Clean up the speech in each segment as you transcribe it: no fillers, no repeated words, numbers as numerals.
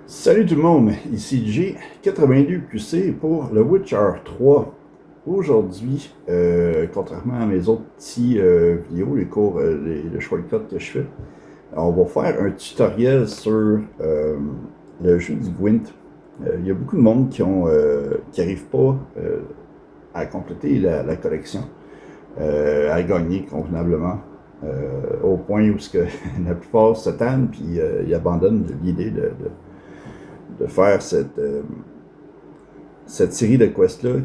Salut tout le monde, ici G82QC pour le Witcher 3. Aujourd'hui, contrairement à mes autres petits vidéos, les cours, les shortcuts que je fais, on va faire un tutoriel sur le jeu du Gwent. Il y a beaucoup de monde qui n'arrivent pas à compléter la collection, à gagner convenablement, au point où la plupart se tannent puis ils abandonnent l'idée de faire cette série de quests-là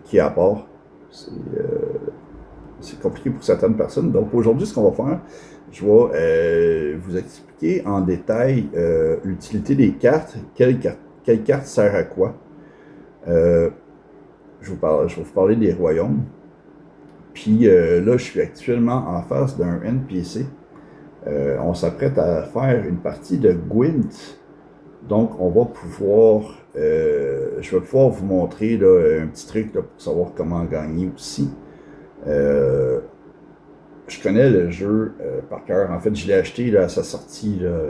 qui est à part. C'est compliqué pour certaines personnes. Donc aujourd'hui, ce qu'on va faire, je vais vous expliquer en détail l'utilité des cartes, quelle carte sert à quoi. Je vais vous parler des royaumes. Puis là, je suis actuellement en face d'un NPC. On s'apprête à faire une partie de Gwent. Donc, on va pouvoir, je vais pouvoir vous montrer là, un petit truc là, pour savoir comment gagner aussi. Je connais le jeu par cœur. En fait, je l'ai acheté là, à sa sortie là,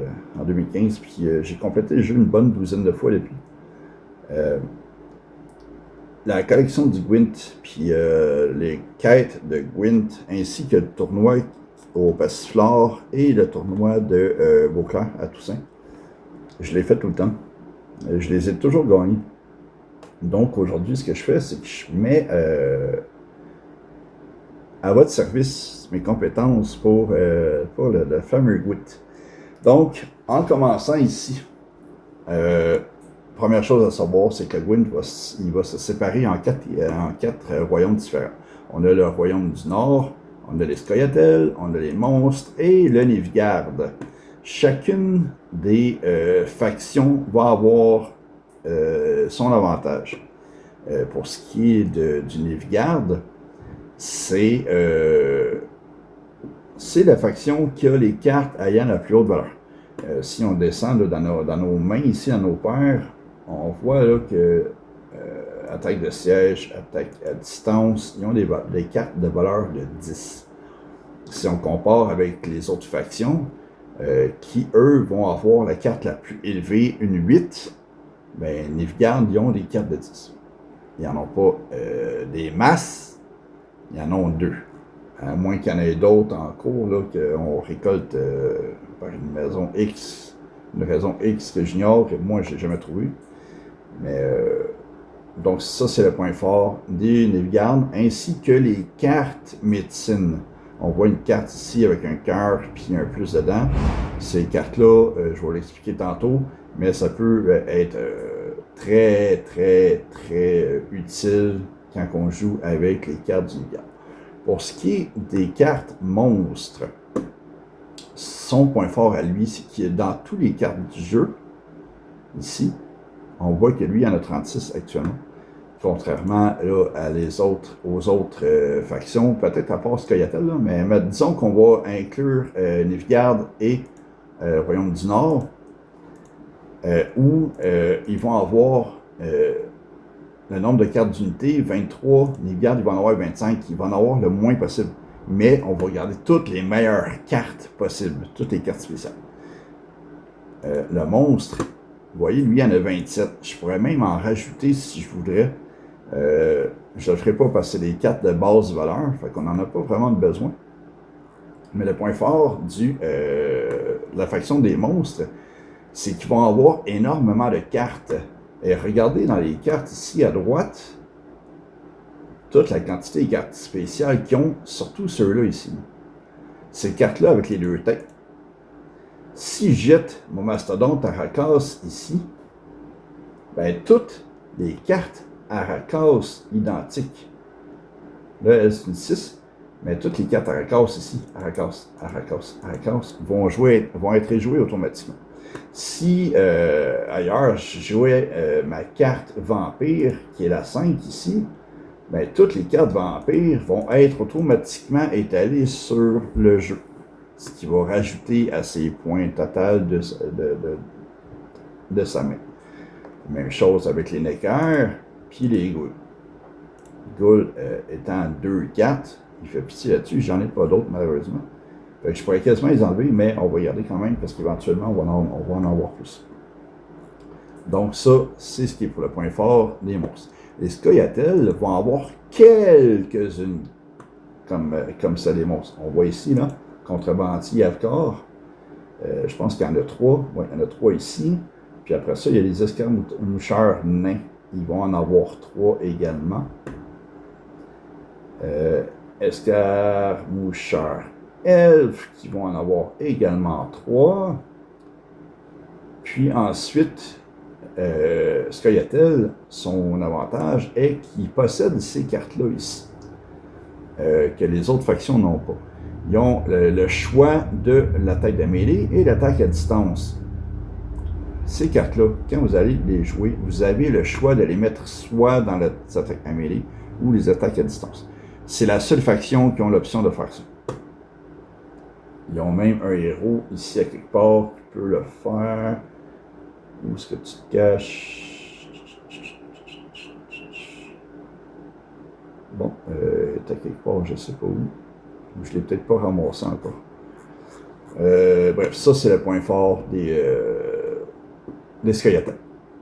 en 2015, puis j'ai complété le jeu une bonne douzaine de fois depuis. La collection du Gwent, puis les quêtes de Gwent, ainsi que le tournoi au Passiflore et le tournoi de Beauclair à Toussaint. Je l'ai fait tout le temps. Je les ai toujours gagnés. Donc aujourd'hui, ce que je fais, c'est que je mets à votre service mes compétences pour le fameux Gwent. Donc, en commençant ici, première chose à savoir, c'est que le Gwent va se séparer en quatre royaumes différents. On a le royaume du Nord, on a les Scoia'tael, on a les monstres et le Nilfgaard. Chacune des factions va avoir son avantage. Pour ce qui est du Nilfgaard, c'est la faction qui a les cartes ayant la plus haute valeur. Si on descend là, dans nos mains, ici, dans nos paires, on voit là, que attaque de siège, attaque à distance, ils ont des cartes de valeur de 10. Si on compare avec les autres factions, qui, eux, vont avoir la carte la plus élevée, une 8, ben, Nilfgaard, ils ont des cartes de 10. Ils n'en ont pas des masses, ils en ont 2. À moins qu'il y en ait d'autres en cours, là, qu'on récolte par une raison X que j'ignore, que moi, je n'ai jamais trouvé. Mais, donc, ça, c'est le point fort des Nilfgaard, ainsi que les cartes médecine. On voit une carte ici avec un cœur puis un plus dedans. Ces cartes-là, je vais l'expliquer tantôt, mais ça peut être très utile quand on joue avec les cartes du Nilfgaard. Pour ce qui est des cartes monstres, son point fort à lui, c'est qu'il est dans toutes les cartes du jeu, ici, on voit que lui, il en a 36 actuellement. Contrairement là, aux autres factions, peut-être à part Scoia'tael, mais disons qu'on va inclure Nilfgaard et Royaume du Nord, où ils vont avoir le nombre de cartes d'unité, 23, Nilfgaard, ils vont en avoir 25, ils vont en avoir le moins possible. Mais on va regarder toutes les meilleures cartes possibles, toutes les cartes spéciales. Le monstre, vous voyez, lui, il en a 27. Je pourrais même en rajouter si je voudrais. Je ne le ferai pas parce que c'est des cartes de base valeur, fait qu'on n'en a pas vraiment de besoin. Mais le point fort de la faction des monstres, c'est qu'ils vont avoir énormément de cartes. Et regardez dans les cartes ici à droite, toute la quantité de cartes spéciales qu'ils ont, surtout ceux-là ici. Ces cartes-là avec les 2 têtes. Si je jette mon mastodonte Arakas ici, ben toutes les cartes Arakas identiques. Là, elle, c'est une 6, mais toutes les cartes Arakas ici, Arakas, vont être jouées automatiquement. Si ailleurs, je jouais ma carte Vampire, qui est la 5 ici, ben, toutes les cartes Vampire vont être automatiquement étalées sur le jeu. Ce qui va rajouter à ses points total de sa main. Même chose avec les Neckers, puis les Ghouls. Ghoul étant 2-4, il fait pitié là-dessus, j'en ai pas d'autres malheureusement. Fait que je pourrais quasiment les enlever, mais on va y garder quand même parce qu'éventuellement on va en avoir plus. Donc ça, c'est ce qui est pour le point fort des monstres. Les Scoia'tael vont avoir quelques-unes comme ça des monstres. On voit ici, là, Contrebandier, Avcor. Je pense qu'il y en a 3. Oui, il y en a 3 ici. Puis après ça, il y a les escarmoucheurs nains. Ils vont en avoir 3 également. Escarmoucheurs elfes qui vont en avoir également 3. Puis ensuite, Scoia'tael, son avantage est qu'il possède ces cartes-là ici, que les autres factions n'ont pas. Ils ont le choix de l'attaque de mêlée et l'attaque à distance. Ces cartes-là, quand vous allez les jouer, vous avez le choix de les mettre soit dans les attaques à mêlée ou les attaques à distance. C'est la seule faction qui ont l'option de faire ça. Ils ont même un héros ici à quelque part qui peut le faire. Où est-ce que tu te caches? Bon, t'as quelque part, je ne sais pas où. Je ne l'ai peut-être pas ramassé encore. Bref, ça c'est le point fort des Scoia'tael.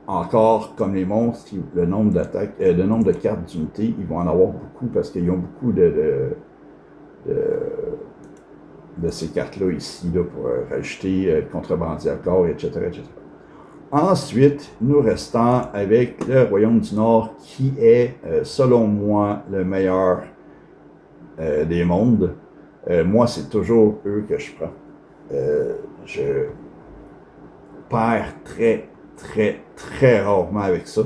Encore, comme les monstres, le nombre d'attaques, le nombre de cartes d'unité, ils vont en avoir beaucoup parce qu'ils ont beaucoup de ces cartes-là ici là, pour rajouter contrebandier à corps, etc., etc. Ensuite, nous restons avec le Royaume du Nord qui est, selon moi, le meilleur des mondes. Moi, c'est toujours eux que je prends. Je perds très rarement avec ça.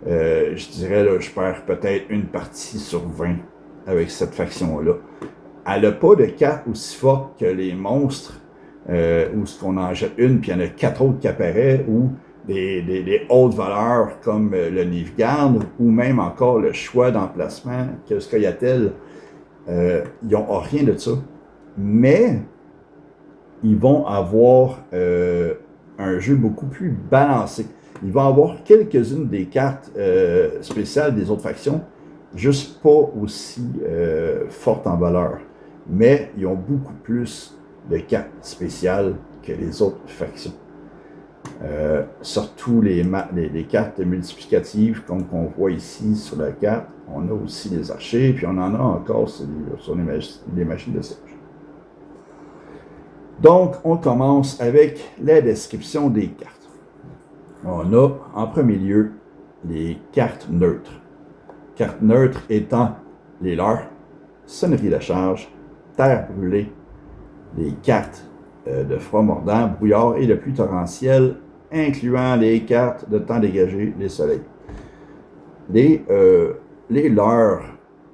Je dirais, là, je perds peut-être une partie sur 20 avec cette faction-là. Elle n'a pas de carte aussi forte que les monstres, où on en jette une, puis il y en a 4 autres qui apparaissent, ou des hautes valeurs comme le Nilfgaard, ou même encore le choix d'emplacement que Scoia'tael, ils n'ont rien de ça. Mais ils vont avoir un jeu beaucoup plus balancé. Ils vont avoir quelques-unes des cartes spéciales des autres factions, juste pas aussi fortes en valeur. Mais ils ont beaucoup plus de cartes spéciales que les autres factions. Surtout les cartes multiplicatives, comme on voit ici sur la carte. On a aussi les archers, puis on en a encore sur les machines de siège. Donc, on commence avec la description des cartes. On a, en premier lieu, les cartes neutres. Cartes neutres étant les leurres, sonnerie de charge, terre brûlée, les cartes de froid mordant, brouillard et de pluie torrentielle, incluant les cartes de temps dégagé, les soleils. Les leurres,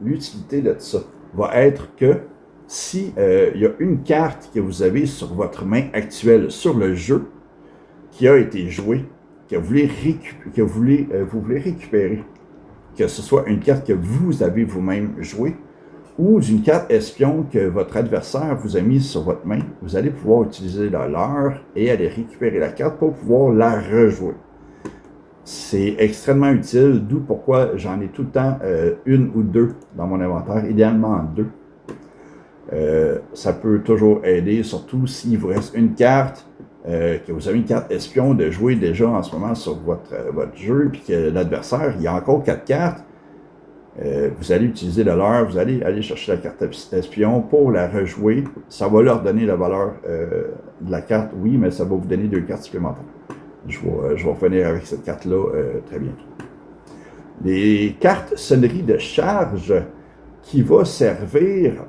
l'utilité de ça va être que si il y a une carte que vous avez sur votre main actuelle sur le jeu qui a été jouée, que vous voulez récupérer, que ce soit une carte que vous avez vous-même jouée ou d'une carte espion que votre adversaire vous a mise sur votre main, vous allez pouvoir utiliser la leurre et aller récupérer la carte pour pouvoir la rejouer. C'est extrêmement utile, d'où pourquoi j'en ai tout le temps une ou deux dans mon inventaire, idéalement 2. Ça peut toujours aider, surtout s'il vous reste une carte, que vous avez une carte espion de jouer déjà en ce moment sur votre jeu, puis que l'adversaire, il y a encore 4 cartes, vous allez utiliser la leurre, vous allez aller chercher la carte espion pour la rejouer. Ça va leur donner la valeur de la carte, oui, mais ça va vous donner 2 cartes supplémentaires. Je vais revenir avec cette carte-là très bientôt. Les cartes sonnerie de charge qui va servir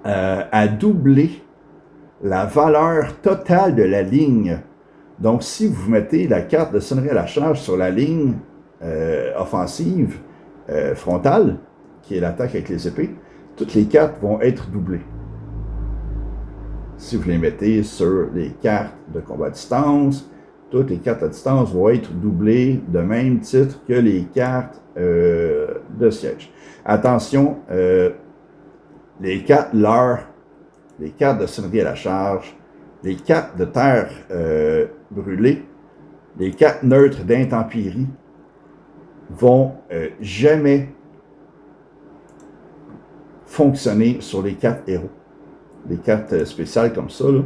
à doubler la valeur totale de la ligne. Donc, si vous mettez la carte de sonnerie à la charge sur la ligne offensive frontale, qui est l'attaque avec les épées, toutes les cartes vont être doublées. Si vous les mettez sur les cartes de combat à distance, toutes les cartes à distance vont être doublées de même titre que les cartes de siège. Attention, les cartes leurres, les cartes de sonnerie à la charge, les cartes de terre brûlée, les cartes neutres d'intempérie vont jamais fonctionner sur les cartes héros. Les cartes spéciales comme ça, là,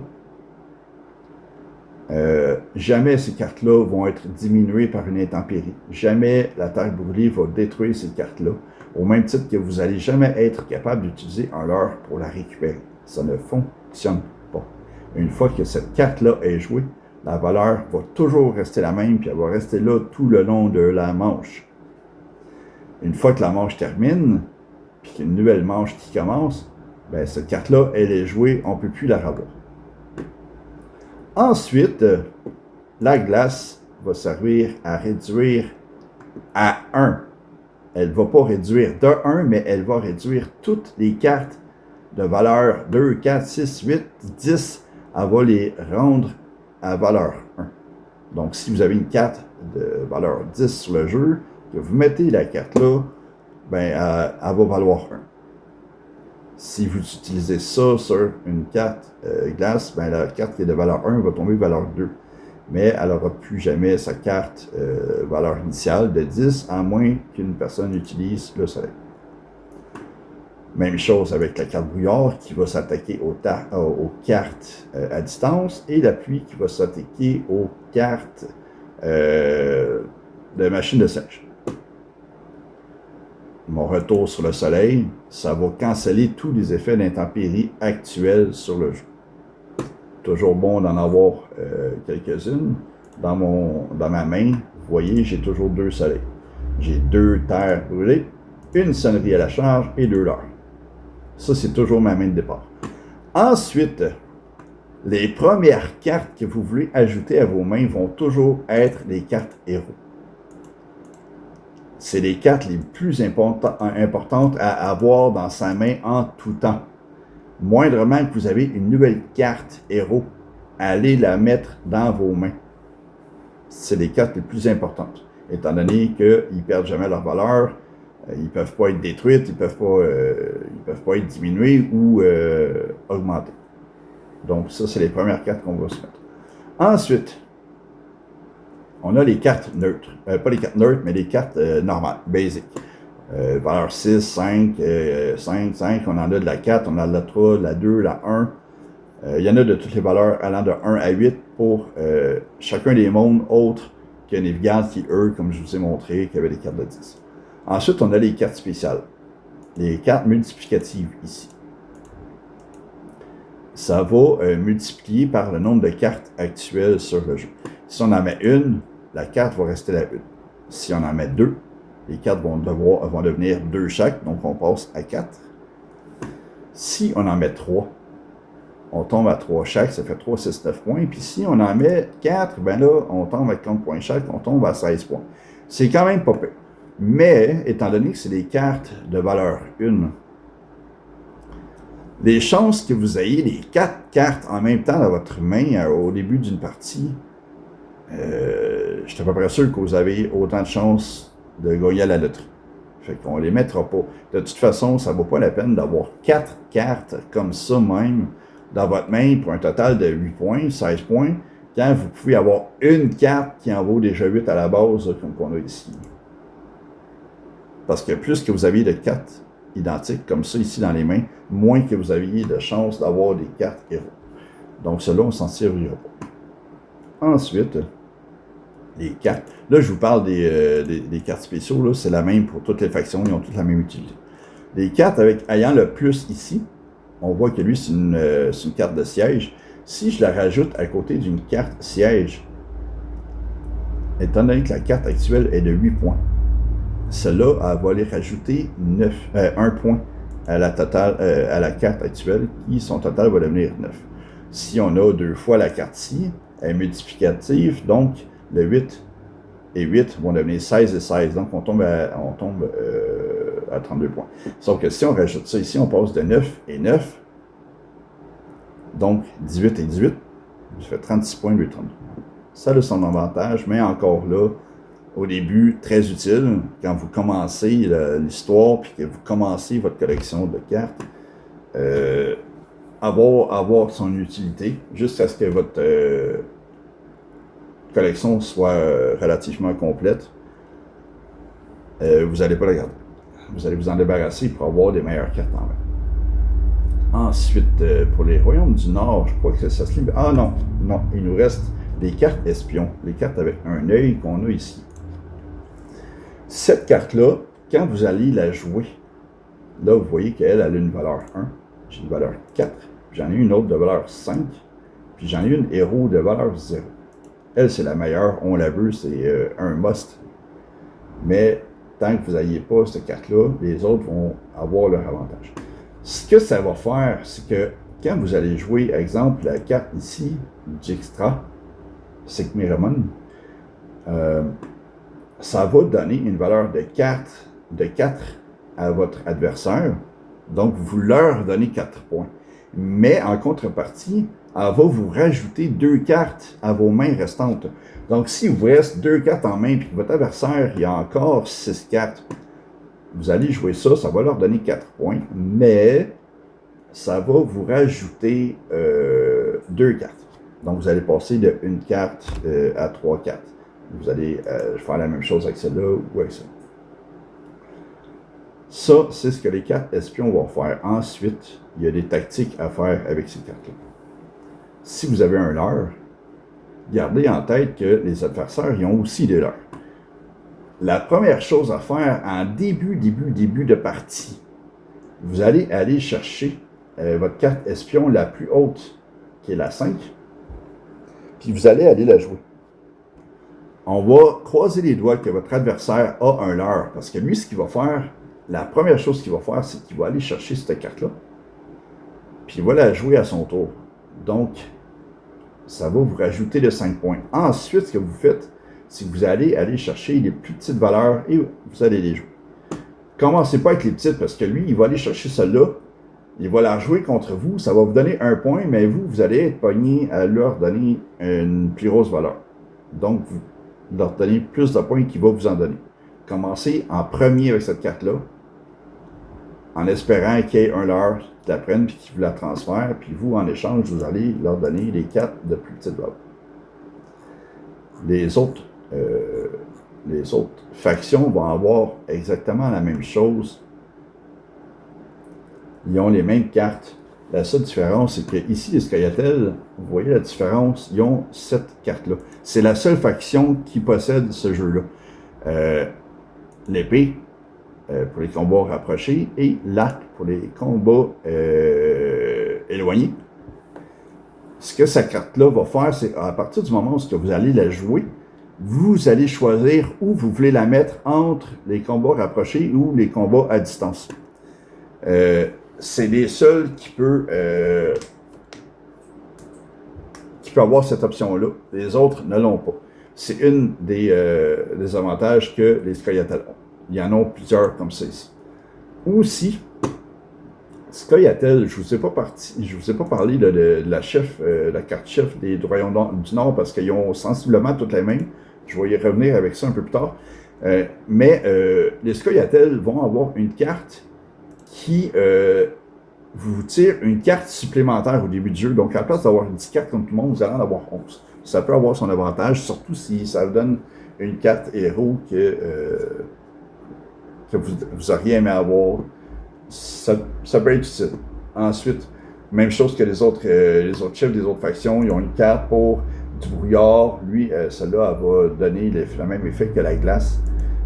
Jamais ces cartes-là vont être diminuées par une intempérie. Jamais la terre brûlée va détruire ces cartes-là, au même titre que vous n'allez jamais être capable d'utiliser un leurre pour la récupérer. Ça ne fonctionne pas. Une fois que cette carte-là est jouée, la valeur va toujours rester la même, puis elle va rester là tout le long de la manche. Une fois que la manche termine, puis qu'il y a une nouvelle manche qui commence, ben cette carte-là, elle est jouée, on ne peut plus la revoir. Ensuite, la glace va servir à réduire à 1. Elle ne va pas réduire de 1, mais elle va réduire toutes les cartes de valeur 2, 4, 6, 8, 10. Elle va les rendre à valeur 1. Donc, si vous avez une carte de valeur 10 sur le jeu, que vous mettez la carte là, ben, elle va valoir 1. Si vous utilisez ça sur une carte glace, ben, la carte qui est de valeur 1 va tomber valeur 2. Mais elle n'aura plus jamais sa carte valeur initiale de 10, à moins qu'une personne utilise le soleil. Même chose avec la carte brouillard qui va s'attaquer aux cartes à distance et la pluie qui va s'attaquer aux cartes de machine de sèche. Mon retour sur le soleil, ça va canceller tous les effets d'intempéries actuels sur le jeu. Toujours bon d'en avoir quelques-unes. Dans ma main, vous voyez, j'ai toujours 2 soleils. J'ai 2 terres brûlées, une sonnerie à la charge et 2 leurres. Ça, c'est toujours ma main de départ. Ensuite, les premières cartes que vous voulez ajouter à vos mains vont toujours être les cartes héros. C'est les cartes les plus importantes à avoir dans sa main en tout temps. Moindrement que vous avez une nouvelle carte héros, allez la mettre dans vos mains. C'est les cartes les plus importantes, étant donné qu'ils ne perdent jamais leur valeur, ils ne peuvent pas être détruites, ils ne peuvent pas être diminuées ou augmentées. Donc ça, c'est les premières cartes qu'on va se mettre. Ensuite, on a les cartes neutres. Pas les cartes neutres, mais les cartes normales, basic. Valeur 6, 5, 5, 5, on en a de la 4, on en a de la 3, de la 2, la 1. Il y en a de toutes les valeurs allant de 1 à 8 pour chacun des mondes autres que Navigant qui, eux, comme je vous ai montré, qui avaient des cartes de 10. Ensuite, on a les cartes spéciales. Les cartes multiplicatives ici. Ça va multiplier par le nombre de cartes actuelles sur le jeu. Si on en met une, la carte va rester la 1. Si on en met 2, les cartes vont devenir 2 chaque, donc on passe à 4. Si on en met 3, on tombe à 3 chaque, ça fait 3, 6, 9 points. Puis si on en met 4, ben là, on tombe à 30 points chaque, on tombe à 16 points. C'est quand même pas pire. Mais, étant donné que c'est des cartes de valeur 1, les chances que vous ayez les 4 cartes en même temps dans votre main au début d'une partie, je suis à peu près sûr que vous avez autant de chances de gagner à la loterie. Fait qu'on ne les mettra pas. De toute façon, ça ne vaut pas la peine d'avoir 4 cartes comme ça même dans votre main pour un total de 8 points, 16 points, quand vous pouvez avoir une carte qui en vaut déjà 8 à la base, comme qu'on a ici. Parce que plus que vous aviez de cartes identiques comme ça ici dans les mains, moins que vous aviez de chances d'avoir des cartes héros. Donc cela, on ne s'en servira pas. Ensuite, les cartes. Là, je vous parle des cartes spéciaux. Là, c'est la même pour toutes les factions. Ils ont toutes la même utilité. Les cartes ayant le plus ici, on voit que lui, c'est une carte de siège. Si je la rajoute à côté d'une carte siège, étant donné que la carte actuelle est de 8 points, celle-là, elle va aller rajouter 1 point à la carte actuelle, qui, son total va devenir 9. Si on a 2 fois la carte-ci, elle est multiplicative, donc le 8 et 8 vont devenir 16 et 16. Donc, on tombe à 32 points. Sauf que si on rajoute ça ici, on passe de 9 et 9. Donc, 18 et 18. Ça fait 36 points de 32. Ça a son avantage, mais encore là, au début, très utile. Quand vous commencez l'histoire, puis que vous commencez votre collection de cartes, avoir son utilité, jusqu'à ce que votre collection soit relativement complète, vous n'allez pas la garder. Vous allez vous en débarrasser pour avoir des meilleures cartes en main. Ensuite, pour les royaumes du Nord, je crois que ça se limite. Ah non, il nous reste des cartes espions, les cartes avec un œil qu'on a ici. Cette carte-là, quand vous allez la jouer, là, vous voyez qu'elle a une valeur 1, j'ai une valeur 4, j'en ai une autre de valeur 5, puis j'en ai une héros de valeur 0. Elle, c'est la meilleure, on la veut, c'est un must. Mais tant que vous n'ayez pas cette carte-là, les autres vont avoir leur avantage. Ce que ça va faire, c'est que quand vous allez jouer, exemple, la carte ici, Dijkstra, Sigmiramon, ça va donner une valeur de 4 à votre adversaire. Donc, vous leur donnez 4 points. Mais en contrepartie, elle va vous rajouter 2 cartes à vos mains restantes. Donc, si vous reste 2 cartes en main et que votre adversaire il a encore 6 cartes, vous allez jouer ça, ça va leur donner 4 points, mais ça va vous rajouter 2 cartes. Donc, vous allez passer de 1 carte à 3 cartes. Vous allez faire la même chose avec celle-là ou avec ça. Ça, c'est ce que les cartes espions vont faire. Ensuite, il y a des tactiques à faire avec ces cartes-là. Si vous avez un leurre, gardez en tête que les adversaires ils ont aussi des leurres. La première chose à faire en début de partie, vous allez aller chercher votre carte espion la plus haute, qui est la 5, puis vous allez aller la jouer. On va croiser les doigts que votre adversaire a un leurre, parce que lui, ce qu'il va faire, la première chose qu'il va faire, c'est qu'il va aller chercher cette carte-là, puis il va la jouer à son tour. Donc, ça va vous rajouter de 5 points. Ensuite, ce que vous faites, c'est que vous allez aller chercher les plus petites valeurs et vous allez les jouer. Commencez pas avec les petites, parce que lui, il va aller chercher celle-là, il va la jouer contre vous, ça va vous donner 1 point, mais vous allez être pogné à leur donner une plus grosse valeur. Donc, vous leur donnez plus de points qu'il va vous en donner. Commencez en premier avec cette carte-là, en espérant qu'il y ait un leurre qui la prenne et qui vous la transfère, puis vous, en échange, vous allez leur donner les 4 de plus petite valeur. Les autres factions vont avoir exactement la même chose. Ils ont les mêmes cartes. La seule différence, c'est que ici, les Scoia'tael, vous voyez la différence, ils ont cette carte-là. C'est la seule faction qui possède ce jeu-là. L'épée pour les combats rapprochés et l'arc pour les combats éloignés. Ce que cette carte-là va faire, c'est à partir du moment où vous allez la jouer, vous allez choisir où vous voulez la mettre entre les combats rapprochés ou les combats à distance. C'est les seuls qui peut avoir cette option-là. Les autres ne l'ont pas. C'est une des avantages que les Scoia'tael ont. Il y en a plusieurs comme ça ici. Aussi, Scoia'tael, je ne vous ai pas parlé de la carte chef des Royaumes du Nord parce qu'ils ont sensiblement toutes les mêmes. Je vais y revenir avec ça un peu plus tard. Mais les Scoia'tael vont avoir une carte qui vous tire une carte supplémentaire au début du jeu. Donc, à la place d'avoir 10 cartes comme tout le monde, vous allez en avoir 11. Ça peut avoir son avantage, surtout si ça vous donne une carte héros que vous auriez aimé avoir. Ça peut être utile. Ensuite, même chose que les autres chefs des autres factions, ils ont une carte pour du brouillard. Lui, celle-là, elle va donner le même effet que la glace.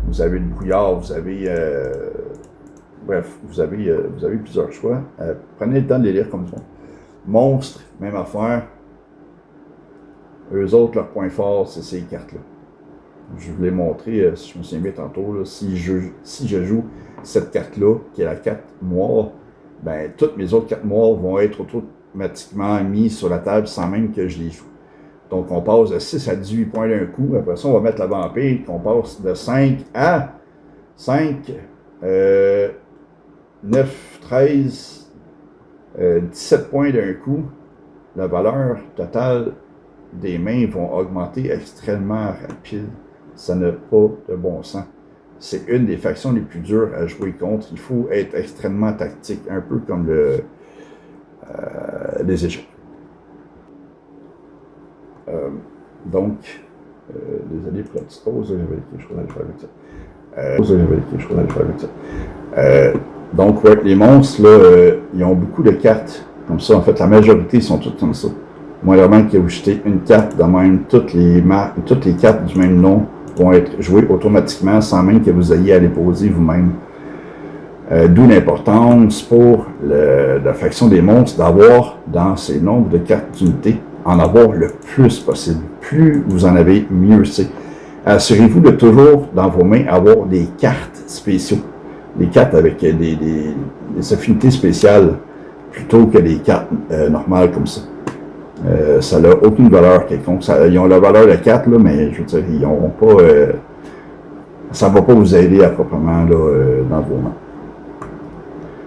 Vous avez le brouillard, vous avez... bref, vous avez plusieurs choix. Prenez le temps de les lire comme ça. Monstres, même affaire. Eux autres, leur point fort, c'est ces cartes-là. Je vous l'ai montré, si je me souviens bien tantôt, là, si je joue cette carte-là, qui est la carte noire, ben toutes mes autres cartes noires vont être automatiquement mises sur la table sans même que je les joue. Donc, on passe de 6 à 18 points d'un coup. Après ça, on va mettre la vampire, qu'on passe de 5 à 5, 9, 13, 17 points d'un coup. La valeur totale des mains vont augmenter extrêmement rapide. Ça n'a pas de bon sens. C'est une des factions les plus dures à jouer contre. Il faut être extrêmement tactique, un peu comme les échecs. Donc, désolé pour la petite pause, j'avais quelque chose à faire avec ça. Donc, ouais, les monstres, là, ils ont beaucoup de cartes comme ça. En fait, la majorité, ils sont tous comme ça. moindrement que vous jetez une carte de même, toutes les cartes du même nom vont être jouées automatiquement sans même que vous ayez à les poser vous-même. D'où l'importance pour la faction des monstres d'avoir dans ces nombres de cartes d'unité, en avoir le plus possible. Plus vous en avez, mieux c'est. Assurez-vous de toujours, dans vos mains, avoir des cartes spéciaux. Des cartes avec des affinités spéciales, plutôt que des cartes normales comme ça. Ça n'a aucune valeur quelconque. Ils ont la valeur de 4, là, mais je veux dire, ils n'auront pas. Ça ne va pas vous aider à proprement là, dans vos mains.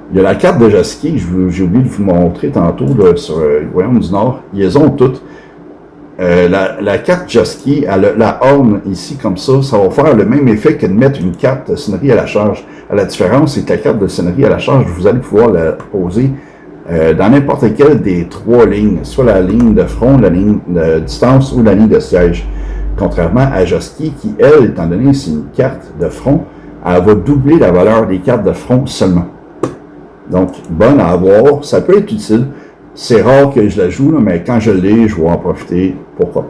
Il y a la carte de Jaskier, j'ai oublié de vous montrer tantôt là, sur le Royaume du Nord. Ils les ont toutes. La carte Jaskier, la horn ici comme ça va faire le même effet que de mettre une carte de sonnerie à la charge. La différence, c'est que la carte de sonnerie à la charge, vous allez pouvoir la poser dans n'importe quelle des 3 lignes, soit la ligne de front, la ligne de distance ou la ligne de siège. Contrairement à Jaskier, qui, elle, étant donné que c'est une carte de front, elle va doubler la valeur des cartes de front seulement. Donc, bonne à avoir, ça peut être utile. C'est rare que je la joue, là, mais quand je l'ai, je vais en profiter, pourquoi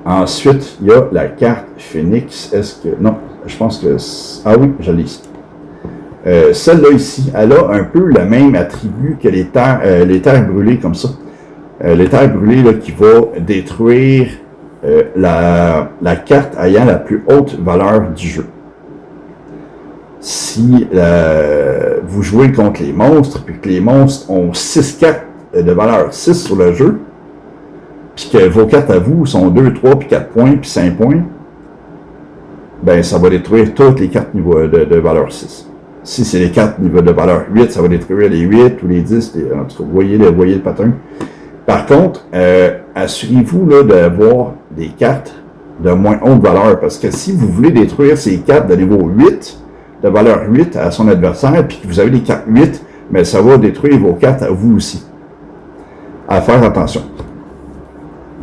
pas. Ensuite, il y a la carte Phoenix. Est-ce que... Non, je pense que... Ah oui, je l'ai ici. Celle-là ici, elle a un peu le même attribut que les terres brûlées comme ça. Les terres brûlées là, qui va détruire la carte ayant la plus haute valeur du jeu. Si vous jouez contre les monstres, puis que les monstres ont 6 cartes de valeur 6 sur le jeu, puis que vos cartes à vous sont 2, 3, puis 4 points, puis 5 points, ben ça va détruire toutes les cartes niveau de valeur 6. Si c'est les cartes niveau de valeur 8, ça va détruire les 8 ou les 10, en tout cas, vous voyez le pattern. Par contre, assurez-vous d'avoir des cartes de moins haute valeur, parce que si vous voulez détruire ces cartes de niveau 8, de valeur 8 à son adversaire, puis que vous avez des cartes 8, mais ça va détruire vos cartes à vous aussi. À faire attention.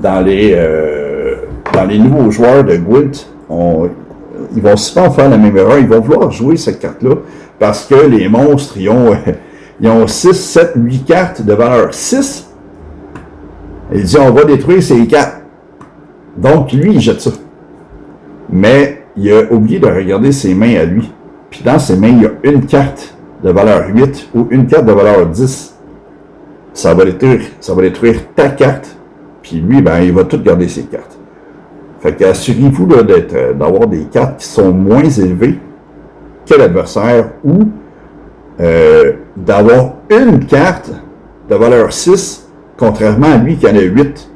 Dans les nouveaux joueurs de Gwent, ils vont souvent faire la même erreur. Ils vont vouloir jouer cette carte-là parce que les monstres, ils ont 6, 7, 8 cartes de valeur 6. Et ils disent, on va détruire ces cartes. Donc, lui, il jette ça. Mais il a oublié de regarder ses mains à lui. Puis dans ses mains, il y a une carte de valeur 8 ou une carte de valeur 10. Ça va détruire ta carte. Puis lui, ben, il va tout garder ses cartes. Fait qu'assurez-vous d'avoir des cartes qui sont moins élevées que l'adversaire ou d'avoir une carte de valeur 6, contrairement à lui qui en a 8.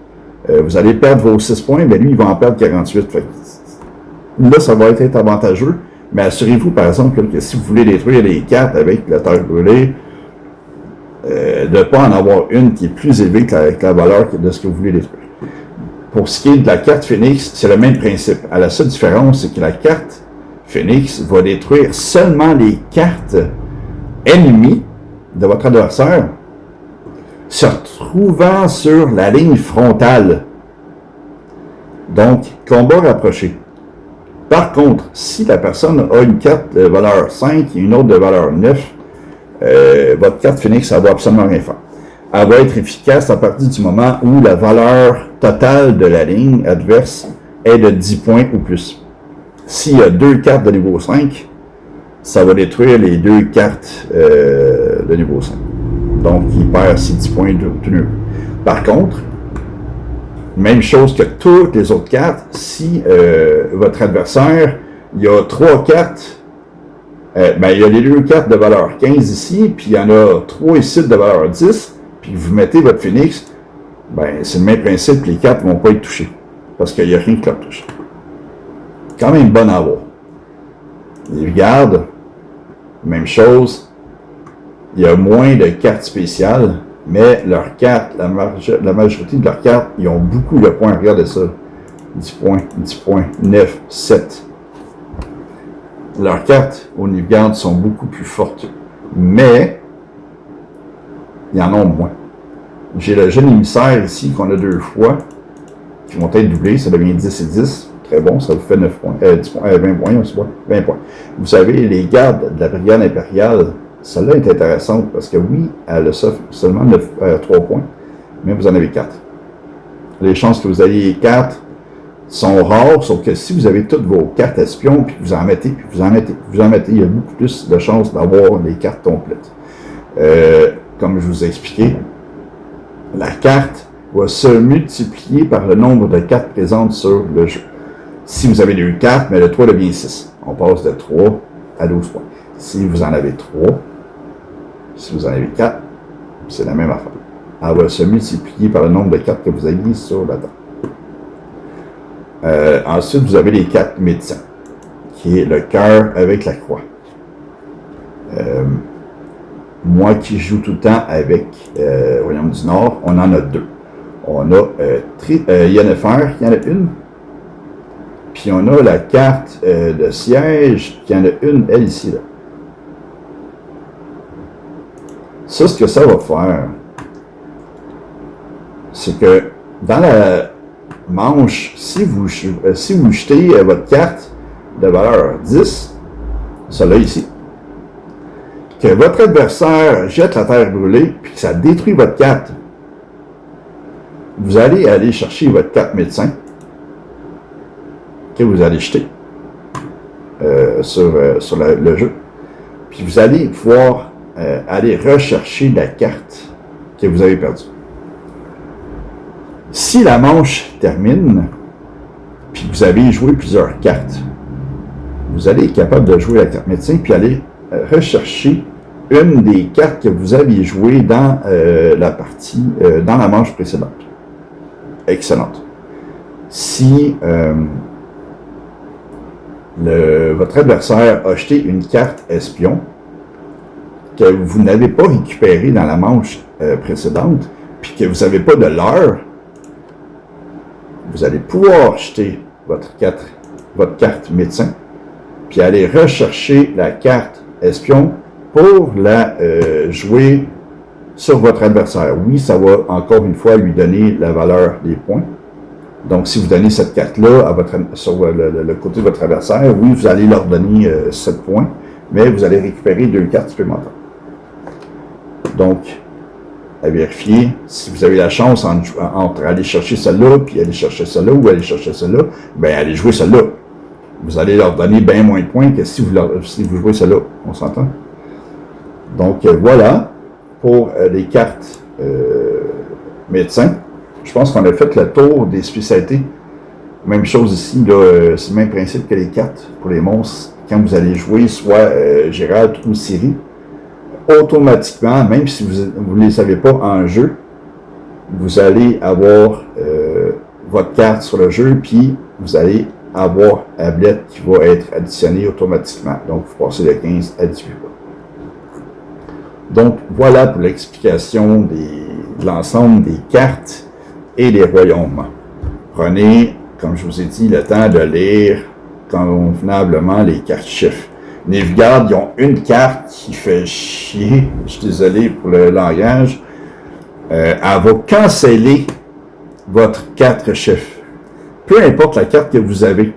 Vous allez perdre vos 6 points, mais lui, il va en perdre 48. Fait que là, ça va être avantageux. Mais assurez-vous, par exemple, que si vous voulez détruire les cartes avec la terre brûlée, de ne pas en avoir une qui est plus élevée que la valeur de ce que vous voulez détruire. Pour ce qui est de la carte Phoenix, c'est le même principe. La seule différence, c'est que la carte Phoenix va détruire seulement les cartes ennemies de votre adversaire se retrouvant sur la ligne frontale. Donc, combat rapproché. Par contre, si la personne a une carte de valeur 5 et une autre de valeur 9, votre carte Phoenix, ça ne va absolument rien faire. Elle va être efficace à partir du moment où la valeur totale de la ligne adverse est de 10 points ou plus. S'il y a 2 cartes de niveau 5, ça va détruire les 2 cartes de niveau 5. Donc, il perd ses 10 points de tenue. Par contre, même chose que toutes les autres cartes, si votre adversaire, il y a 3 cartes, ben, il y a les 2 cartes de valeur 15 ici, puis il y en a 3 ici de valeur 10, puis vous mettez votre Phoenix, ben, c'est le même principe, les cartes ne vont pas être touchées, parce qu'il n'y a rien qui la touche. Quand même bon à avoir. Les gardes, même chose, il y a moins de cartes spéciales, mais leurs cartes, la majorité de leurs cartes, ils ont beaucoup de points. Regardez ça. 10 points, 10 points, 9, 7. Leurs cartes au niveau garde sont beaucoup plus fortes. Mais, il y en a moins. J'ai le jeune émissaire ici qu'on a 2 fois, qui vont être doublés. Ça devient 10 et 10. Très bon, ça vous fait 9 points. 10 points 20 points, on se voit. 20 points. Vous savez, les gardes de la brigade impériale, celle-là est intéressante parce que oui, elle a seulement 3 points, mais vous en avez 4. Les chances que vous ayez 4 sont rares, sauf que si vous avez toutes vos cartes espions, puis vous en mettez, puis vous en mettez, puis vous en mettez, il y a beaucoup plus de chances d'avoir les cartes complètes. Comme je vous ai expliqué, la carte va se multiplier par le nombre de cartes présentes sur le jeu. Si vous avez 2 cartes, mais le 3 devient 6. On passe de 3 à 12 points. Si vous en avez 3, si vous en avez 4, c'est la même affaire. Elle va se multiplier par le nombre de cartes que vous avez sur la table. Ensuite, vous avez les 4 médecins, qui est le cœur avec la croix. Moi qui joue tout le temps avec Royaume du Nord, on en a 2. On a Yennefer, qui en a une. Puis on a la carte de siège, qui en a une, elle ici. Là. Ça, ce que ça va faire, c'est que dans la manche, si vous jetez votre carte de valeur 10, celle-là ici, que votre adversaire jette la terre brûlée, puis que ça détruit votre carte, vous allez aller chercher votre carte médecin, que vous allez jeter sur le jeu, puis vous allez pouvoir aller rechercher la carte que vous avez perdue. Si la manche termine, puis vous avez joué plusieurs cartes, vous allez être capable de jouer la carte médecin, puis aller rechercher une des cartes que vous aviez jouées dans la partie, dans la manche précédente. Excellente. Si votre adversaire a jeté une carte espion que vous n'avez pas récupérée dans la manche précédente, puis que vous n'avez pas de l'heure, vous allez pouvoir jeter votre carte médecin, puis aller rechercher la carte espion pour la jouer sur votre adversaire. Oui, ça va encore une fois lui donner la valeur des points. Donc, si vous donnez cette carte-là sur le côté de votre adversaire, oui, vous allez leur donner 7 points, mais vous allez récupérer 2 cartes supplémentaires. Donc, à vérifier, si vous avez la chance entre aller chercher celle-là, puis aller chercher celle-là, ou aller chercher celle-là, bien, allez jouer celle-là. Vous allez leur donner bien moins de points que si vous jouez celle-là. On s'entend? Donc, voilà pour les cartes médecins. Je pense qu'on a fait le tour des spécialités. Même chose ici, là, c'est le même principe que les cartes pour les monstres. Quand vous allez jouer soit Gérald ou Ciri, automatiquement, même si vous ne les savez pas en jeu, vous allez avoir votre carte sur le jeu, puis vous allez avoir Ablette qui va être additionnée automatiquement. Donc, vous passez de 15 à 18. Donc, voilà pour l'explication de l'ensemble des cartes et des royaumes. Prenez, comme je vous ai dit, le temps de lire convenablement les cartes chiffres. Nilfgaard, ils ont une carte qui fait chier, je suis désolé pour le langage, elle va canceller votre 4 chiffres. Peu importe la carte que vous avez,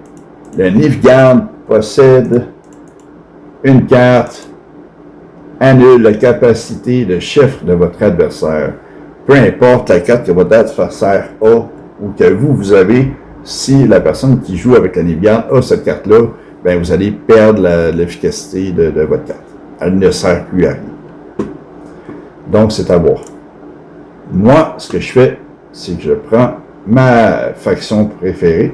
le Nilfgaard possède une carte, annule la capacité de chiffre de votre adversaire. Peu importe la carte que votre adversaire a ou que vous avez, si la personne qui joue avec la Nilfgaard a cette carte-là, bien, vous allez perdre l'efficacité de votre carte. Elle ne sert plus à rien. Donc, c'est à voir. Moi, ce que je fais, c'est que je prends ma faction préférée,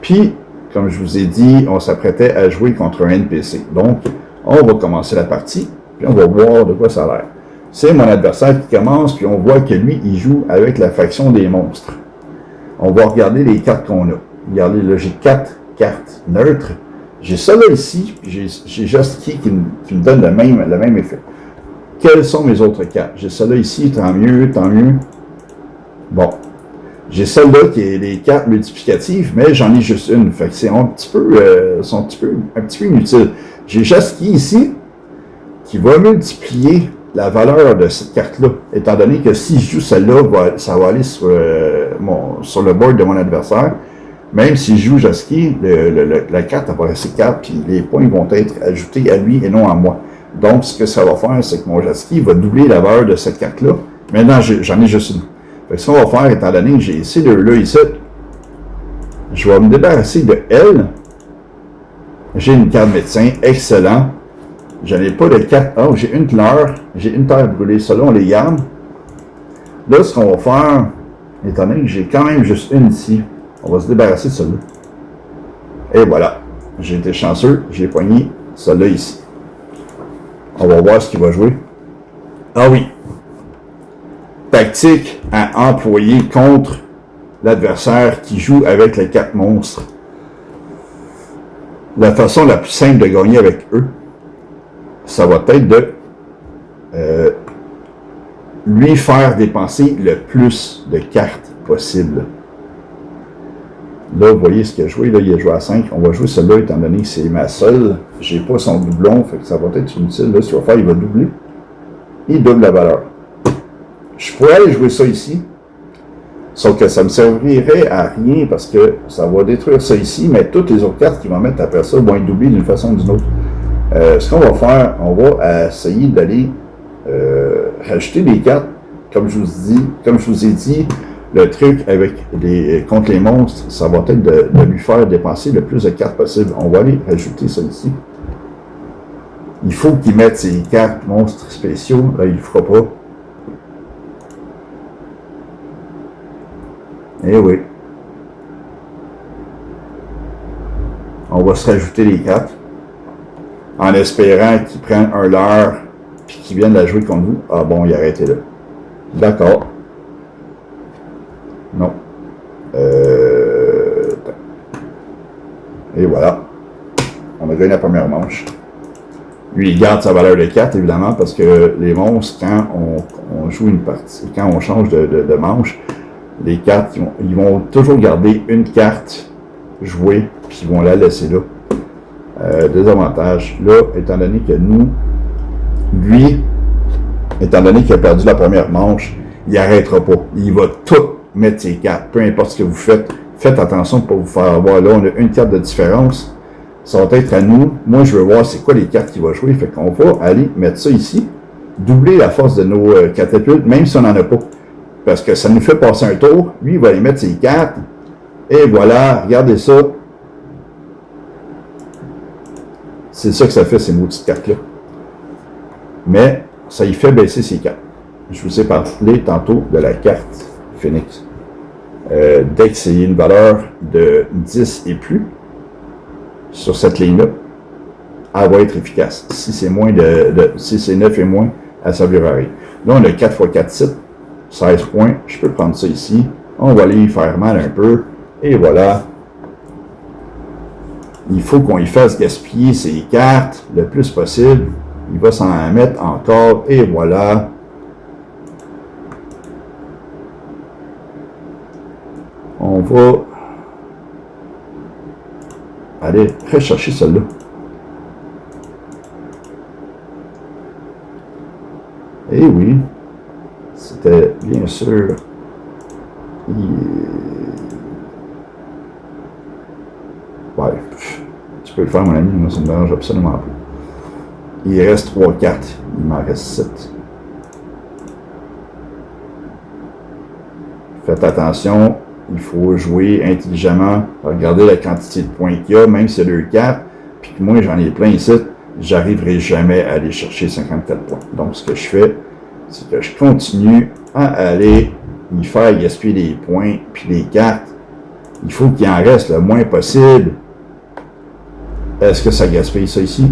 puis, comme je vous ai dit, on s'apprêtait à jouer contre un NPC. Donc, on va commencer la partie, puis on va voir de quoi ça a l'air. C'est mon adversaire qui commence, puis on voit que lui, il joue avec la faction des monstres. On va regarder les cartes qu'on a. Regardez, là, j'ai 4 cartes neutres. J'ai ça là ici, puis j'ai Josky qui me donne le même effet. Quelles sont mes autres cartes? J'ai ça là ici, tant mieux, tant mieux. Bon. J'ai celle-là qui est des cartes multiplicatives, mais j'en ai juste une. Fait que c'est un petit peu inutile. J'ai Josky ici, qui va multiplier la valeur de cette carte-là, étant donné que si je joue celle-là, ça va aller sur le board de mon adversaire. Même si je joue Josky, la carte va rester 4, puis les points vont être ajoutés à lui et non à moi. Donc, ce que ça va faire, c'est que mon Josky va doubler la valeur de cette carte-là. Maintenant, j'en ai juste une. Fait que ce qu'on va faire, étant donné que j'ai ces deux-là ici, je vais me débarrasser de elle. J'ai une carte médecin, excellent. Je n'ai pas de carte. Oh, j'ai une fleur, j'ai une terre brûlée. Cela, on les garde. Là, ce qu'on va faire, étant donné que j'ai quand même juste une ici, on va se débarrasser de celle-là. Et voilà. J'ai été chanceux, j'ai poigné celle-là ici. On va voir ce qu'il va jouer. Ah oui. Tactique à employer contre l'adversaire qui joue avec les 4 monstres. La façon la plus simple de gagner avec eux, ça va être de lui faire dépenser le plus de cartes possible. Là, vous voyez ce qu'il a joué. Là, il a joué à 5. On va jouer celle-là, étant donné que c'est ma seule. J'ai pas son doublon, fait que ça va être inutile. Là, ce qu'il va faire, il va doubler. Il double la valeur. Je pourrais aller jouer ça ici. Sauf que ça me servirait à rien parce que ça va détruire ça ici, mais toutes les autres cartes qu'il va mettre après ça vont être doublées d'une façon ou d'une autre. Ce qu'on va faire, on va essayer d'aller rajouter des cartes. Comme je vous ai dit, le truc contre les monstres, ça va être de lui faire dépenser le plus de cartes possible. On va aller rajouter ça ici. Il faut qu'il mette ses cartes monstres spéciaux. Là, il ne le fera pas. Eh oui. On va se rajouter les cartes. En espérant qu'ils prennent un leurre puis qu'ils viennent la jouer contre vous. Ah bon, il a arrêté là. D'accord. Non. Et voilà. On a gagné la première manche. Lui, il garde sa valeur de 4, évidemment, parce que les monstres, quand on joue une partie, quand on change de manche, les cartes, ils vont toujours garder une carte jouée, puis ils vont la laisser là. Désavantage. Là, étant donné que lui, étant donné qu'il a perdu la première manche, il n'arrêtera pas. Il va tout mettre ses cartes. Peu importe ce que vous faites, faites attention pour vous faire avoir. Là, on a une carte de différence. Ça va être à nous. Moi, je veux voir c'est quoi les cartes qu'il va jouer. Fait qu'on va aller mettre ça ici. Doubler la force de nos catapultes, même si on n'en a pas. Parce que ça nous fait passer un tour. Lui, il va aller mettre ses cartes. Et voilà, regardez ça. C'est ça que ça fait, ces maudites cartes-là. Mais ça y fait baisser ses cartes. Je vous ai parlé tantôt de la carte Phoenix. Dès que c'est une valeur de 10 et plus, sur cette ligne-là, elle va être efficace. Si c'est moins si c'est 9 et moins, elle ne servira à rien. Là, on a 4 x 4 sites, 16 points. Je peux prendre ça ici. On va aller y faire mal un peu. Et voilà. Il faut qu'on y fasse gaspiller ses cartes le plus possible. Il va s'en mettre encore. Et voilà. On va aller rechercher celle-là. Et oui, c'était bien sûr. Ouais, tu peux le faire, mon ami, moi ça me dérange absolument pas. Il reste 3 cartes, il m'en reste 7. Faites attention. Il faut jouer intelligemment, regarder la quantité de points qu'il y a, même s'il y a 2 cartes, puis que moi j'en ai plein ici, j'arriverai jamais à aller chercher 54 points. Donc ce que je fais, c'est que je continue à aller y faire gaspiller des points, puis des cartes. Il faut qu'il en reste le moins possible. Est-ce que ça gaspille ça ici?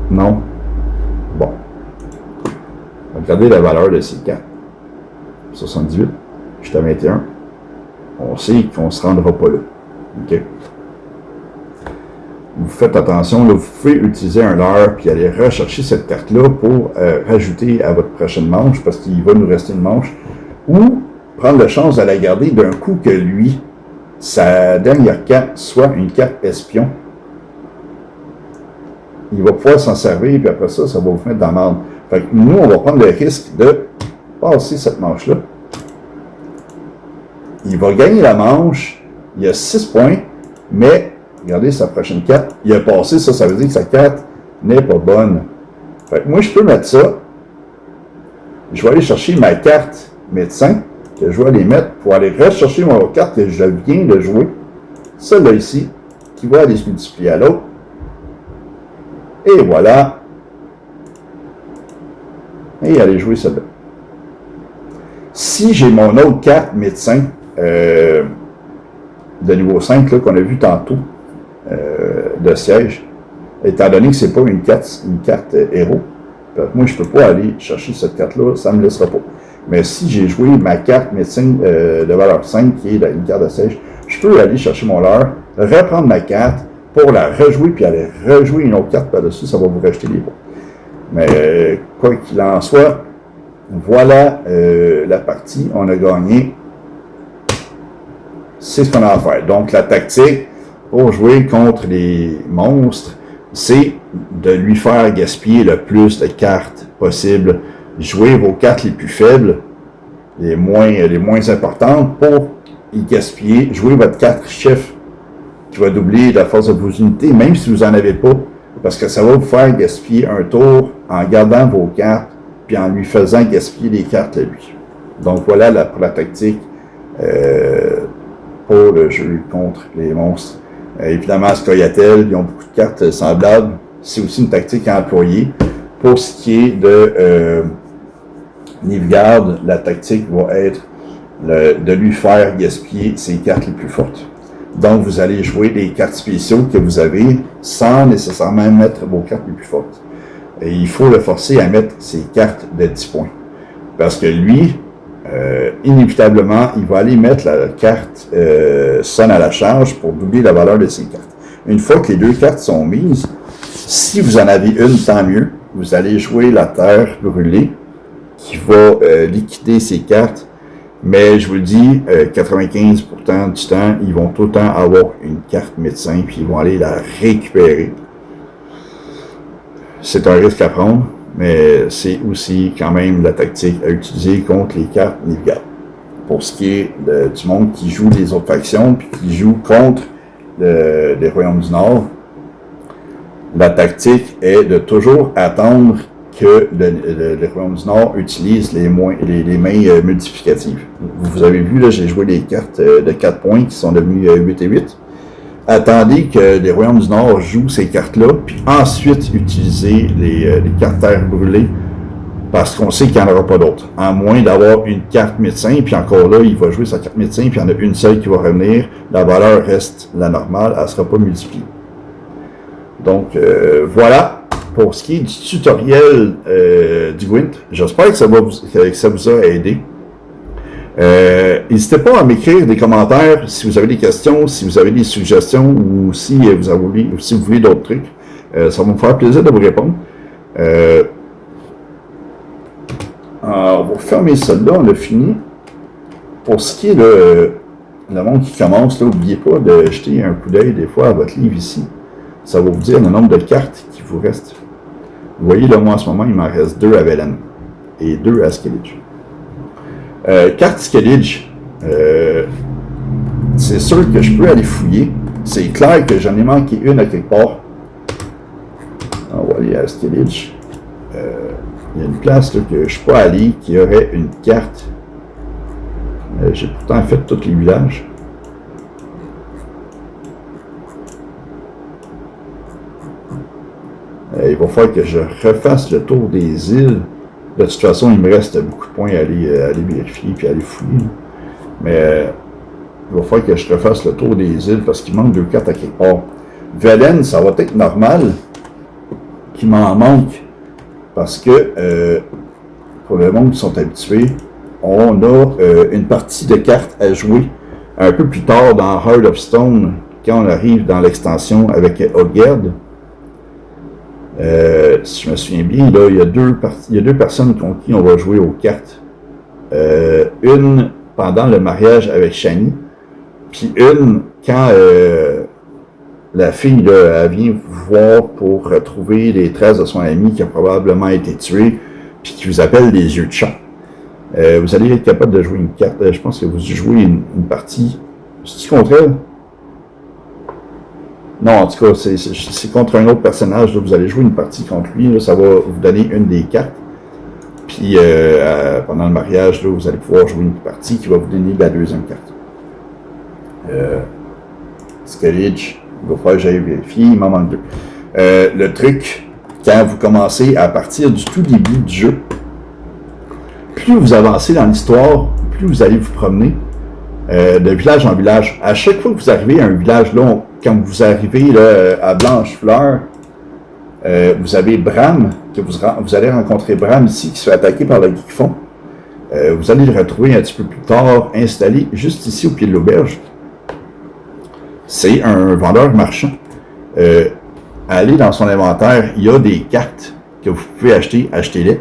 Non. Bon. Regardez la valeur de ces cartes. 78, je suis à 21. On sait qu'on ne se rendra pas là. OK? Vous faites attention, là, vous pouvez utiliser un leurre puis aller rechercher cette carte-là pour rajouter à votre prochaine manche parce qu'il va nous rester une manche. Ou prendre la chance de la garder d'un coup que lui, sa dernière carte soit une carte espion. Il va pouvoir s'en servir puis après ça, ça va vous mettre dans la merde. Fait que nous, on va prendre le risque de passer cette manche-là. Il va gagner la manche, il a 6 points, mais, regardez sa prochaine carte, il a passé ça, ça veut dire que sa carte n'est pas bonne. Fait que moi, je peux mettre ça, je vais aller chercher ma carte médecin, que je vais aller mettre pour aller rechercher mon autre carte que je viens de jouer. Celle-là ici, qui va aller se multiplier à l'autre. Et voilà. Et aller jouer celle-là. Si j'ai mon autre carte médecin de niveau 5 qu'on a vu tantôt de siège, étant donné que c'est pas une carte héros, moi je peux pas aller chercher cette carte-là, ça me laissera pas. Mais si j'ai joué ma carte médecin de valeur 5, qui est une carte de siège, je peux aller chercher mon leurre, reprendre ma carte pour la rejouer, puis aller rejouer une autre carte par-dessus, ça va vous racheter les points. Mais quoi qu'il en soit, voilà la partie, on a gagné. C'est ce qu'on a à faire. Donc la tactique pour jouer contre les monstres, c'est de lui faire gaspiller le plus de cartes possible. Jouer vos cartes les plus faibles, les moins importantes, pour y gaspiller. Jouer votre carte chef qui va doubler la force de vos unités, même si vous n'en avez pas, parce que ça va vous faire gaspiller un tour en gardant vos cartes, puis en lui faisant gaspiller les cartes à lui. Donc voilà pour la tactique pour le jeu contre les monstres. Évidemment, Scoia'tael, ils ont beaucoup de cartes semblables. C'est aussi une tactique à employer. Pour ce qui est de Nilfgaard, la tactique va être de lui faire gaspiller ses cartes les plus fortes. Donc, vous allez jouer des cartes spéciaux que vous avez sans nécessairement mettre vos cartes les plus fortes. Et il faut le forcer à mettre ses cartes de 10 points. Parce que lui, inévitablement, il va aller mettre la carte sonne à la charge pour doubler la valeur de ses cartes. Une fois que les deux cartes sont mises, si vous en avez une, tant mieux. Vous allez jouer la terre brûlée qui va liquider ses cartes. Mais je vous le dis, 95% du temps, ils vont tout le temps avoir une carte médecin puis ils vont aller la récupérer. C'est un risque à prendre, mais c'est aussi quand même la tactique à utiliser contre les cartes Nilfgaard. Pour ce qui est du monde qui joue les autres factions puis qui joue contre les Royaumes du Nord, la tactique est de toujours attendre que les Royaumes du Nord utilisent les mains multiplicatives. Vous avez vu, là, j'ai joué des cartes de 4 points qui sont devenues 8 et 8. Attendez que les Royaumes du Nord jouent ces cartes-là, puis ensuite utilisez les cartes terre brûlées, parce qu'on sait qu'il n'y en aura pas d'autres. À moins d'avoir une carte médecin, puis encore là, il va jouer sa carte médecin, puis il y en a une seule qui va revenir, la valeur reste la normale, elle ne sera pas multipliée. Donc, voilà pour ce qui est du tutoriel du Gwent. J'espère que ça vous a aidé. N'hésitez pas à m'écrire des commentaires si vous avez des questions, si vous avez des suggestions ou si vous voulez d'autres trucs. Ça va me faire plaisir de vous répondre. On va fermer celle-là, on a fini. Pour ce qui est le monde qui commence, n'oubliez pas de jeter un coup d'œil des fois à votre livre ici. Ça va vous dire le nombre de cartes qui vous restent. Vous voyez, là, moi, en ce moment, il m'en reste 2 à Velen et 2 à Skellige. Carte Skellige, c'est sûr que je peux aller fouiller. C'est clair que j'en ai manqué une à quelque part. On va aller à Skellige. Il y a une place là, que je ne suis pas allé qui aurait une carte. J'ai pourtant fait tous les villages. Il va falloir que je refasse le tour des îles. De toute façon, il me reste beaucoup de points à aller vérifier et à aller fouiller. Mais il va falloir que je refasse le tour des îles parce qu'il manque 2 cartes à quelque part. Velen, ça va être normal qu'il m'en manque parce que pour le monde qui sont habitués, on a une partie de cartes à jouer un peu plus tard dans Heart of Stone quand on arrive dans l'extension avec Odgerd. Si je me souviens bien, là, il y a deux personnes contre qui on va jouer aux cartes. Une pendant le mariage avec Shani, puis une quand la fille là, elle vient vous voir pour retrouver les traces de son ami qui a probablement été tué, puis qui vous appelle les yeux de chat. Vous allez être capable de jouer une carte. Je pense que vous jouez une partie. C'est-tu contre elle? Non, en tout cas, c'est contre un autre personnage. Là, vous allez jouer une partie contre lui. Là, ça va vous donner une des cartes. Puis Puis pendant le mariage, là, vous allez pouvoir jouer une partie qui va vous donner la deuxième carte. Skellige, il va falloir que j'aille vérifier, il m'en manque 2. Le truc, quand vous commencez à partir du tout début du jeu, plus vous avancez dans l'histoire, plus vous allez vous promener de village en village. À chaque fois que vous arrivez à un village, là, quand vous arrivez là, à Blanchefleur, vous avez Bram, que vous allez rencontrer Bram ici, qui se fait attaquer par le Griffon. Vous allez le retrouver un petit peu plus tard, installé juste ici au pied de l'auberge. C'est un vendeur marchand. Allez dans son inventaire, il y a des cartes que vous pouvez acheter, achetez-les.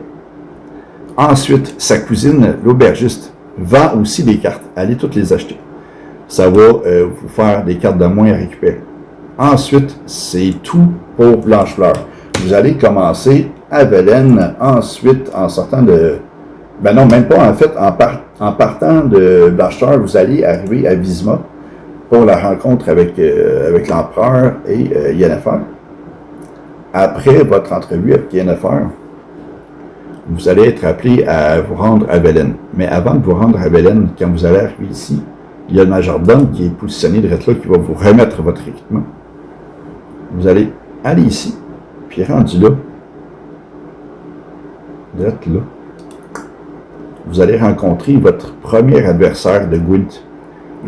Ensuite, sa cousine, l'aubergiste, vend aussi des cartes. Allez toutes les acheter. Ça va vous faire des cartes de moins à récupérer. Ensuite, c'est tout pour Blanchefleur. Vous allez commencer à Velen. Ensuite, en sortant de... Ben non, même pas en fait. En partant de Blanchefleur, vous allez arriver à Vizima pour la rencontre avec l'empereur et Yennefer. Après votre entrevue avec Yennefer, vous allez être appelé à vous rendre à Velen. Mais avant de vous rendre à Velen, quand vous allez arriver ici, il y a le majordome qui est positionné de là, qui va vous remettre votre équipement. Vous allez aller ici, puis rendu là, là, vous allez rencontrer votre premier adversaire de Gwent.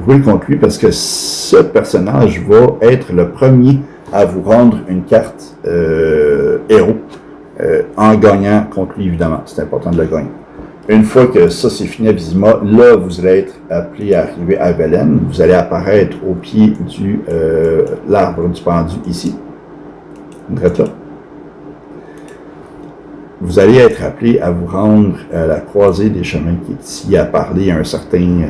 Jouez contre lui parce que ce personnage va être le premier à vous rendre une carte héros en gagnant contre lui, évidemment. C'est important de le gagner. Une fois que ça c'est fini à Vizima, là vous allez être appelé à arriver à Velen. Vous allez apparaître au pied de l'arbre du pendu ici. Drette là. Vous allez être appelé à vous rendre à la croisée des chemins qui est ici, à parler à un certain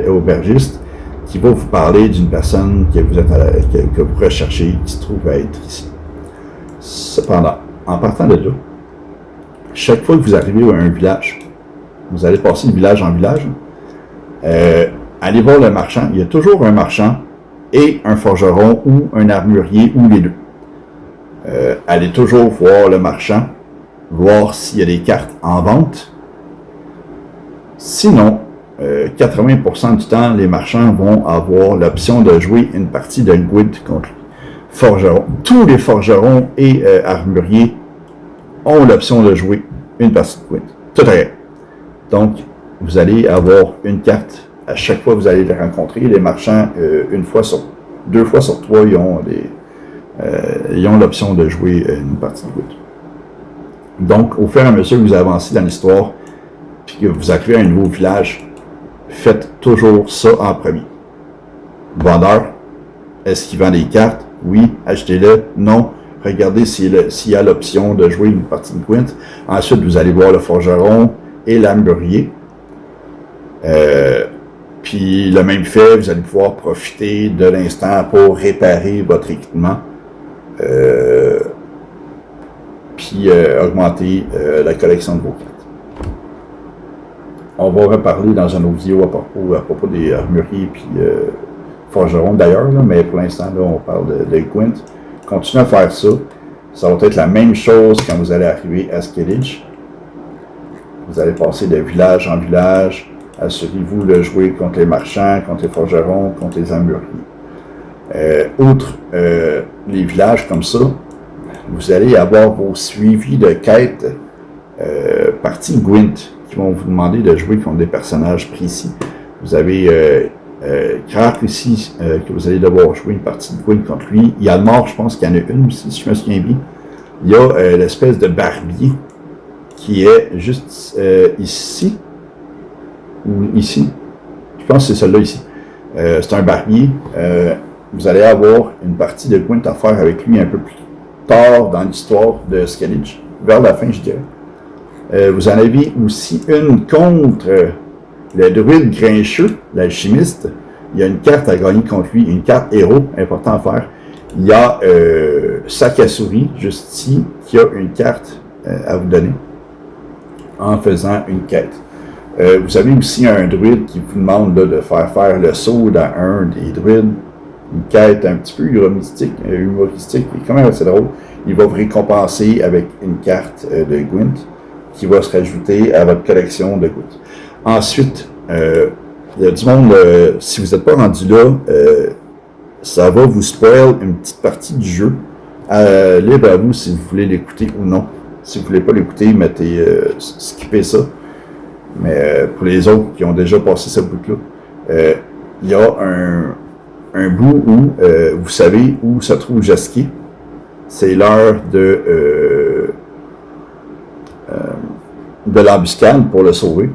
aubergiste qui va vous parler d'une personne que vous recherchez, qui se trouve à être ici. Cependant, en partant de là, chaque fois que vous arrivez à un village, vous allez passer de village en village, allez voir le marchand. Il y a toujours un marchand et un forgeron ou un armurier ou les deux. Allez toujours voir le marchand, voir s'il y a des cartes en vente. Sinon, 80% du temps, les marchands vont avoir l'option de jouer une partie de Gwent contre lui. Forgeron. Tous les forgerons et armuriers ont l'option de jouer une partie de Gwent. Tout à fait. Donc, vous allez avoir une carte à chaque fois que vous allez les rencontrer. Les marchands, deux fois sur trois, ils ont l'option de jouer une partie de Gwent. Donc, au fur et à mesure que vous avancez dans l'histoire, puis que vous arrivez à un nouveau village, faites toujours ça en premier. Vendeur, est-ce qu'il vend des cartes? Oui, achetez-le. Non, regardez s'il y a l'option de jouer une partie de Gwent. Ensuite, vous allez voir le forgeron et l'armurier. Puis, le même fait, vous allez pouvoir profiter de l'instant pour réparer votre équipement. Puis augmenter la collection de vos cartes. On va reparler dans une autre vidéo à propos des armuriers puis forgerons d'ailleurs, mais pour l'instant, là, on parle de Gwent. Continuez à faire ça. Ça va être la même chose quand vous allez arriver à Skellige. Vous allez passer de village en village. Assurez-vous de jouer contre les marchands, contre les forgerons, contre les armuriers. Outre les villages comme ça, vous allez avoir vos suivis de quêtes partie Gwent qui vont vous demander de jouer contre des personnages précis. Vous avez Krak ici, que vous allez devoir jouer une partie de Gwent contre lui. Il y a le mort, je pense qu'il y en a une aussi, si je me souviens bien. Il y a l'espèce de barbier qui est juste ici, ou ici. Je pense que c'est celle-là ici. C'est un barbier. Vous allez avoir une partie de Gwent à faire avec lui un peu plus tard dans l'histoire de Skellige, vers la fin, je dirais. Vous en avez aussi une contre le druide grincheux, l'alchimiste. Il y a une carte à gagner contre lui, une carte héros, important à faire. Il y a Sakasuri, juste ici, qui a une carte à vous donner en faisant une quête. Vous avez aussi un druide qui vous demande là, de faire le saut dans un des druides. Une quête un petit peu humoristique, et quand même assez drôle. Il va vous récompenser avec une carte de Gwent. qui va se rajouter à votre collection de gouttes. Ensuite, il y a du monde, si vous n'êtes pas rendu là, ça va vous spoil une petite partie du jeu. Libre à vous si vous voulez l'écouter ou non. Si vous ne voulez pas l'écouter, skippez ça. Mais pour les autres qui ont déjà passé ce bout-là, il y a un bout où vous savez où se trouve Jasquier. C'est l'heure de l'embuscade pour le sauver.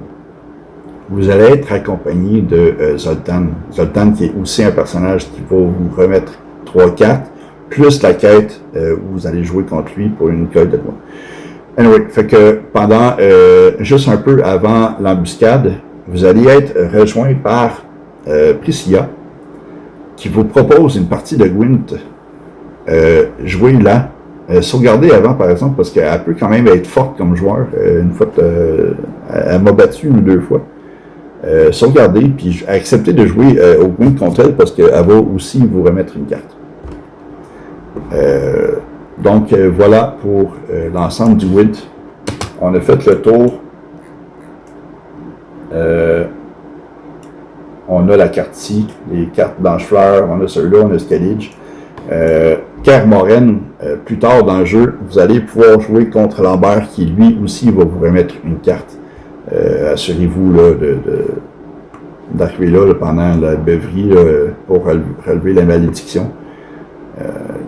Vous allez être accompagné de Zoltan. Zoltan qui est aussi un personnage qui va vous remettre 3 cartes, plus la quête où vous allez jouer contre lui pour une colle de points. Anyway, fait que pendant, juste un peu avant l'embuscade, vous allez être rejoint par Priscilla, qui vous propose une partie de Gwent. Jouez là. Sauvegardez avant, par exemple, parce qu'elle peut quand même être forte comme joueur. Une fois, elle m'a battu 1 ou 2 fois. Sauvegardez, puis acceptez de jouer au Gwent contre elle, parce qu'elle va aussi vous remettre une carte. Donc, voilà pour l'ensemble du Gwent. On a fait le tour. On a la carte ici, les cartes Blanchefleur, on a celle-là, on a Skellige. Kermoren, plus tard dans le jeu, vous allez pouvoir jouer contre Lambert qui lui aussi va vous remettre une carte. Assurez-vous d'arriver là, pendant la beuverie pour relever la malédiction.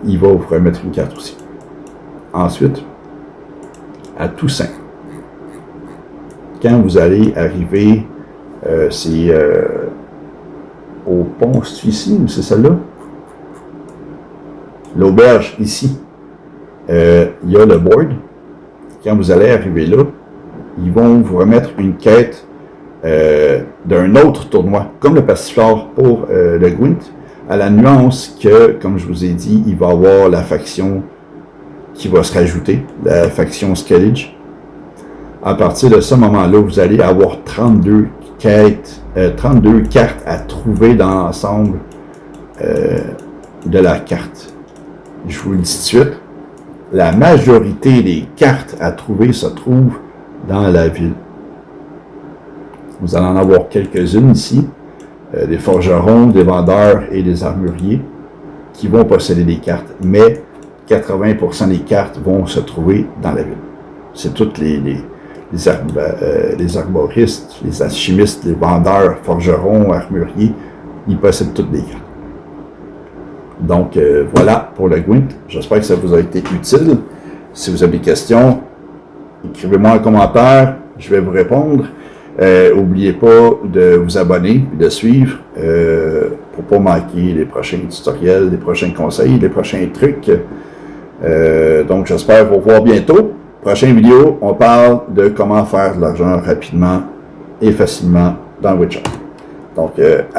Il va vous remettre une carte aussi. Ensuite, à Toussaint, quand vous allez arriver, c'est au pont, c'est ici ou c'est celle-là? L'auberge ici, il y a le board. Quand vous allez arriver là, ils vont vous remettre une quête d'un autre tournoi, comme le Passiflore pour le Gwent, à la nuance que, comme je vous ai dit, il va y avoir la faction qui va se rajouter, la faction Skellige. À partir de ce moment-là, vous allez avoir 32 cartes à trouver dans l'ensemble de la carte. Je vous le dis tout de suite, la majorité des cartes à trouver se trouvent dans la ville. Vous allez en avoir quelques-unes ici, des forgerons, des vendeurs et des armuriers qui vont posséder des cartes, mais 80% des cartes vont se trouver dans la ville. C'est toutes les arboristes, les alchimistes, les vendeurs, forgerons, armuriers, ils possèdent toutes des cartes. Donc, voilà pour le Gwent. J'espère que ça vous a été utile. Si vous avez des questions, écrivez-moi en commentaire. Je vais vous répondre. N'oubliez pas de vous abonner et de suivre pour ne pas manquer les prochains tutoriels, les prochains conseils, les prochains trucs. Donc, j'espère vous revoir bientôt. Prochaine vidéo, on parle de comment faire de l'argent rapidement et facilement dans Witcher. Donc, à